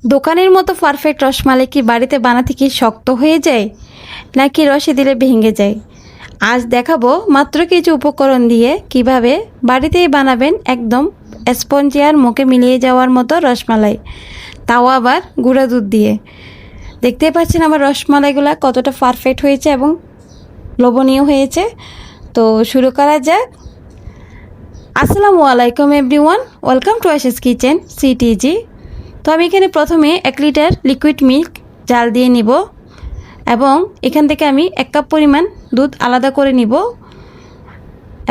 দোকানের মতো পারফেক্ট রসমালাই কি বাড়িতে বানাতে কি শক্ত হয়ে যায় নাকি রসে দিলে ভেঙে যায়? আজ দেখাবো মাত্র কিছু উপকরণ দিয়ে কিভাবে বাড়িতেই বানাবেন একদম স্পঞ্জি আর মুখে মিলিয়ে যাওয়ার মতো রসমালাই, তাও আবার গুঁড়া দুধ দিয়ে। দেখতেই পাচ্ছেন আমার রসমালাইগুলো কতটা পারফেক্ট হয়েছে এবং লোভনীয় হয়েছে। তো শুরু করা যাক। আসসালামু আলাইকুম everyone, welcome to Ashish kitchen CTG. তো আমি এখানে প্রথমে 1 লিটার লিকুইড মিল্ক জাল দিয়ে নিব এবং এখান থেকে আমি 1 কাপ পরিমাণ দুধ আলাদা করে নিব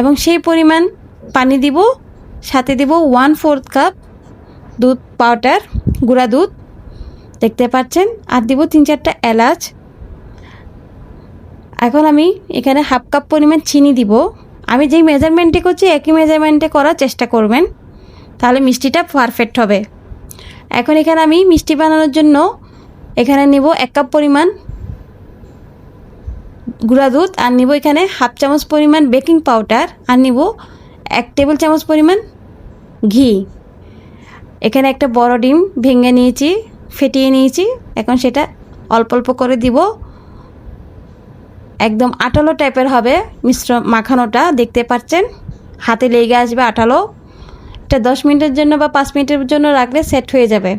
এবং সেই পরিমাণ পানি দিব, সাথে দিব 1/4 কাপ দুধ পাউডার গুঁড়া দুধ দেখতে পাচ্ছেন, আর দিব 3-4টা এলাচ। এখন আমি এখানে 1/2 কাপ পরিমাণ চিনি দিব। আমি যেই মেজারমেন্টে করছি একই মেজারমেন্টে করার চেষ্টা করবেন, তাহলে মিষ্টিটা পারফেক্ট হবে। এখন এখানে আমি মিষ্টি বানানোর জন্য এখানে নিব 1 কাপ পরিমাণ গুঁড়া দুধ, আর নিব এখানে 1/2 চামচ পরিমাণ বেকিং পাউডার, আর নিব 1 টেবিল চামচ পরিমাণ ঘি। এখানে একটা বড় ডিম ভেঙে নিয়েছি, ফেটিয়ে নিয়েছি। এখন সেটা অল্প অল্প করে দিব। একদম আঠালো টাইপের হবে মাখানোটা, দেখতে পাচ্ছেন হাতে লেগে আসবে আঠালো। এটা 10 মিনিটের জন্য বা 5 মিনিটের জন্য রাখলে সেট হয়ে যাবে।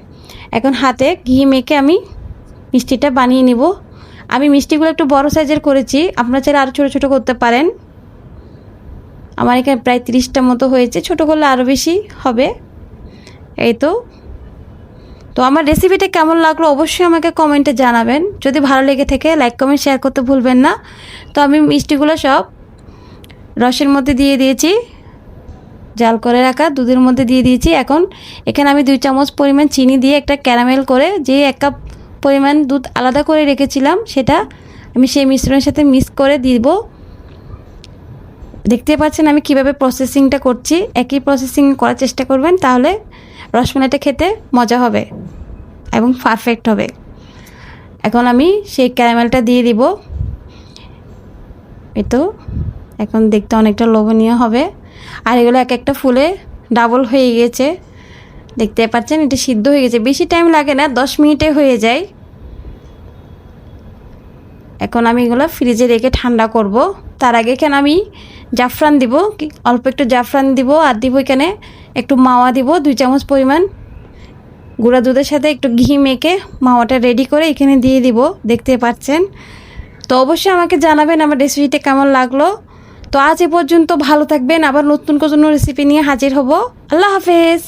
এখন হাতে ঘি মেখে আমি মিষ্টিটা বানিয়ে নিব। আমি মিষ্টিগুলো একটু বড় সাইজের করেছি, আপনারা চাইলে আরও ছোটো ছোটো করতে পারেন। আমার এখানে প্রায় 30টা মতো হয়েছে, ছোটো করলে আরও বেশি হবে। এই তো আমার রেসিপিটা কেমন লাগলো অবশ্যই আমাকে কমেন্টে জানাবেন। যদি ভালো লেগে থাকে লাইক কমেন্ট শেয়ার করতে ভুলবেন না। তো আমি মিষ্টিগুলো সব রসের মধ্যে দিয়ে দিয়েছি, জাল করে রাখা দুধের মধ্যে দিয়ে দিয়েছি। এখন এখানে আমি 2 চামচ পরিমাণ চিনি দিয়ে একটা ক্যারামেল করে, যে 1 কাপ পরিমাণ দুধ আলাদা করে রেখেছিলাম সেটা আমি সেই মিশ্রণের সাথে মিক্স করে দিব। দেখতে পাচ্ছেন আমি কিভাবে প্রসেসিংটা করছি, একই প্রসেসিং করার চেষ্টা করবেন, তাহলে রসমালাইটা খেতে মজা হবে এবং পারফেক্ট হবে। এখন আমি সেই ক্যারামেলটা দিয়ে দিব। এই তো এখন দেখতে অনেকটা লোভনীয় হবে। আর এগুলো এক একটা ফুলে ডাবল হয়ে গেছে, দেখতে পাচ্ছেন এটা সিদ্ধ হয়ে গেছে। বেশি টাইম লাগে না, 10 মিনিটে হয়ে যায়। এখন আমি এগুলো ফ্রিজে রেখে ঠান্ডা করব। তার আগে এখানে আমি জাফরান দিব, অল্প একটু জাফরান দিব, আর দিব এখানে একটু মাওয়া দিব 2 চামচ পরিমাণ। গুঁড়া দুধের সাথে একটু ঘি মেখে মাওয়াটা রেডি করে এখানে দিয়ে দিব, দেখতে পাচ্ছেন। তো অবশ্যই আমাকে জানাবেন আমার রেসিপিটা কেমন লাগলো। তো আজ এ পর্যন্ত, ভালো থাকবেন। আবার নতুন কোনো রেসিপি নিয়ে হাজির হব। আল্লাহ হাফেজ।